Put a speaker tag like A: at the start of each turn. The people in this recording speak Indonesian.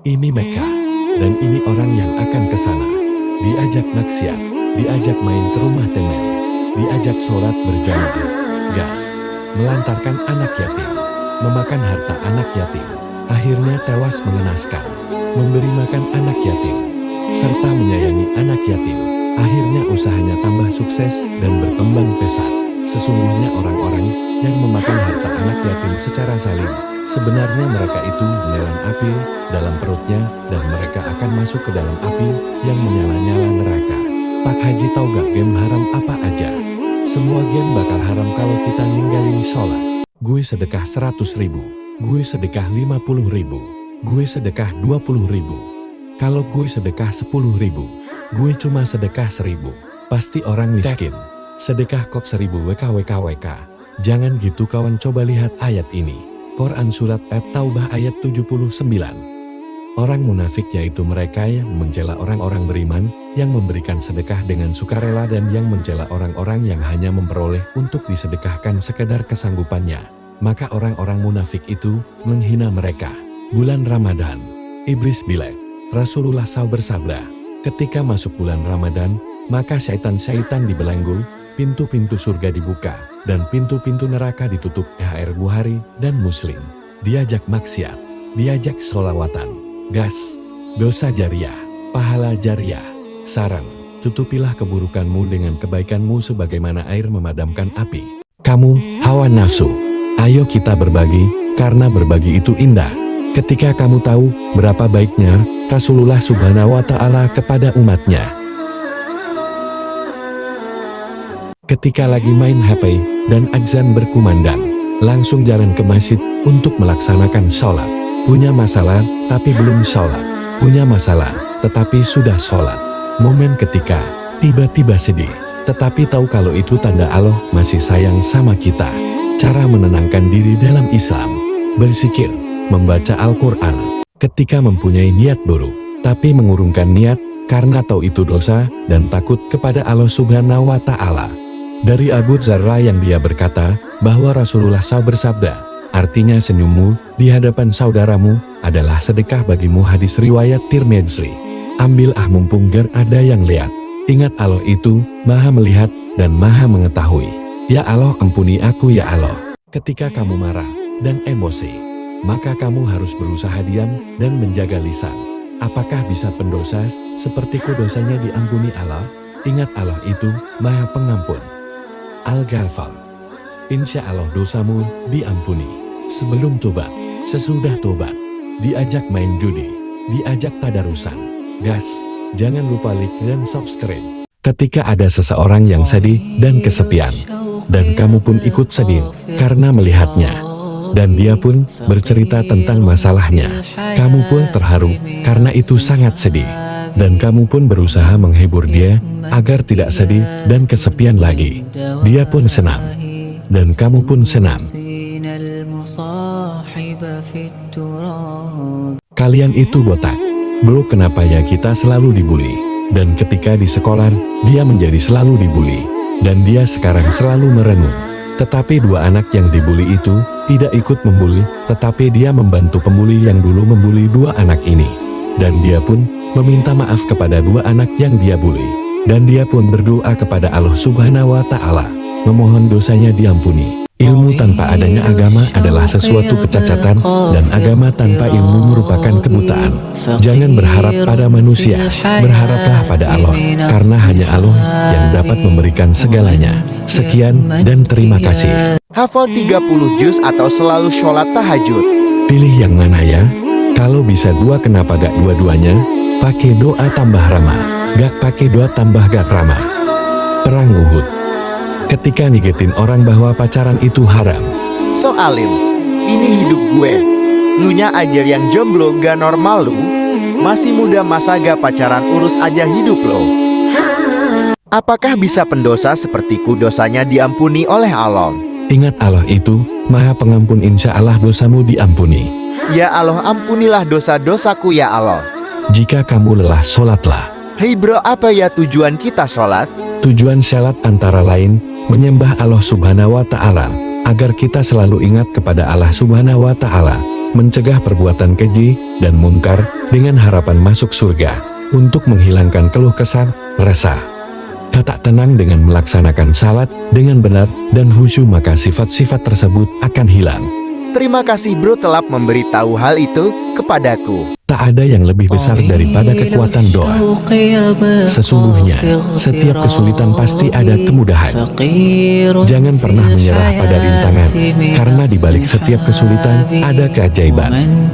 A: Ini Mekah, dan ini orang yang akan ke sana. Diajak maksiat, diajak main ke rumah temen, diajak sholat berjamaah, gas, melantarkan anak yatim, memakan harta anak yatim, akhirnya tewas mengenaskan, memberi makan anak yatim, serta menyayangi anak yatim, akhirnya usahanya tambah sukses dan berkembang pesat. Sesungguhnya orang-orang yang memakan harta anak yatim secara zalim, sebenarnya mereka itu menelan api dalam perutnya dan mereka akan masuk ke dalam api yang menyala-nyala neraka. Pak Haji tahu gak game haram apa aja? Semua game bakal haram kalau kita ninggalin sholat. Gue sedekah 100.000, gue sedekah 50.000, gue sedekah 20.000. Kalau gue sedekah 10.000, gue cuma sedekah 1.000. Pasti orang miskin. Sedekah kok 1.000 WKWKWK. Jangan gitu kawan, coba lihat ayat ini. Quran Surat At-Taubah ayat 79. Orang munafik yaitu mereka yang mencela orang-orang beriman, yang memberikan sedekah dengan sukarela dan yang mencela orang-orang yang hanya memperoleh untuk disedekahkan sekedar kesanggupannya. Maka orang-orang munafik itu menghina mereka. Bulan Ramadan, iblis bilek. Rasulullah SAW bersabda, ketika masuk bulan Ramadan, maka syaitan-syaitan dibelenggu, pintu-pintu surga dibuka, dan pintu-pintu neraka ditutup. Bukhari dan Muslim. Diajak maksiat, diajak sholawatan, gas, dosa jariah, pahala jariah. Saran, tutupilah keburukanmu dengan kebaikanmu sebagaimana air memadamkan api. Kamu, hawa nafsu. Ayo kita berbagi, karena berbagi itu indah. Ketika kamu tahu berapa baiknya Rasulullah Subhanahu wa Ta'ala kepada umatnya. Ketika lagi main HP dan azan berkumandang, langsung jalan ke masjid untuk melaksanakan sholat. Punya masalah tapi belum sholat. Punya masalah tetapi sudah sholat. Momen ketika tiba-tiba sedih, tetapi tahu kalau itu tanda Allah masih sayang sama kita. Cara menenangkan diri dalam Islam, berzikir, membaca Al-Quran. Ketika mempunyai niat buruk, tapi mengurungkan niat karena tahu itu dosa dan takut kepada Allah Subhanahu wa Ta'ala. Dari Abu Dzarra yang dia berkata bahwa Rasulullah SAW bersabda, artinya senyummu di hadapan saudaramu adalah sedekah bagimu. Hadis riwayat Tirmidzi. Ambil mumpung ger ada yang lihat. Ingat Allah itu maha melihat dan maha mengetahui. Ya Allah, ampuni aku ya Allah. Ketika kamu marah dan emosi, maka kamu harus berusaha diam dan menjaga lisan. Apakah bisa pendosa sepertiku dosanya diampuni Allah? Ingat Allah itu maha pengampun. Al-Ghafar. Insya Allah dosamu diampuni. Sebelum tobat, sesudah tobat, diajak main judi, diajak tadarusan, gas, jangan lupa like dan subscribe. Ketika ada seseorang yang sedih dan kesepian, dan kamu pun ikut sedih karena melihatnya, dan dia pun bercerita tentang masalahnya, kamu pun terharu karena itu sangat sedih, dan kamu pun berusaha menghibur dia agar tidak sedih dan kesepian lagi. Dia pun senang, dan kamu pun senang. Kalian itu botak, bro, kenapa ya kita selalu dibully? Dan ketika di sekolah, dia menjadi selalu dibully, dan dia sekarang selalu merenung. Tetapi dua anak yang dibully itu tidak ikut membuli, tetapi dia membantu pembuli yang dulu membuli dua anak ini. Dan dia pun meminta maaf kepada dua anak yang dia bully. Dan dia pun berdoa kepada Allah Subhanahu wa Ta'ala, memohon dosanya diampuni. Ilmu tanpa adanya agama adalah sesuatu kecacatan, dan agama tanpa ilmu merupakan kebutaan. Jangan berharap pada manusia, berharaplah pada Allah, karena hanya Allah yang dapat memberikan segalanya. Sekian dan terima kasih.
B: Hafal 30 juz atau selalu sholat tahajud.
A: Pilih yang mana ya? Kalau bisa dua, kenapa gak dua-duanya? Pakai doa tambah ramah, gak pakai doa tambah gak ramah. Perang Uhud. Ketika ngigetin orang bahwa pacaran itu haram.
B: So alim, ini hidup gue. Lunya aja yang jomblo gak normal lu. Masih muda masa gak pacaran, urus aja hidup lo. Apakah bisa pendosa sepertiku dosanya diampuni oleh Allah?
A: Ingat Allah itu maha pengampun, insya Allah dosamu diampuni.
B: Ya Allah, ampunilah dosa-dosaku ya Allah.
A: Jika kamu lelah, sholatlah.
B: Hei bro, apa ya tujuan kita sholat?
A: Tujuan sholat antara lain menyembah Allah Subhanahu wa Ta'ala, agar kita selalu ingat kepada Allah Subhanahu wa Ta'ala, mencegah perbuatan keji dan mungkar dengan harapan masuk surga, untuk menghilangkan keluh kesah, resah. Tak tenang dengan melaksanakan salat dengan benar dan khusyuk, maka sifat-sifat tersebut akan hilang.
B: Terima kasih bro telah memberitahu hal itu kepadaku.
A: Tak ada yang lebih besar daripada kekuatan doa. Sesungguhnya, setiap kesulitan pasti ada kemudahan. Jangan pernah menyerah pada rintangan, karena di balik setiap kesulitan ada keajaiban.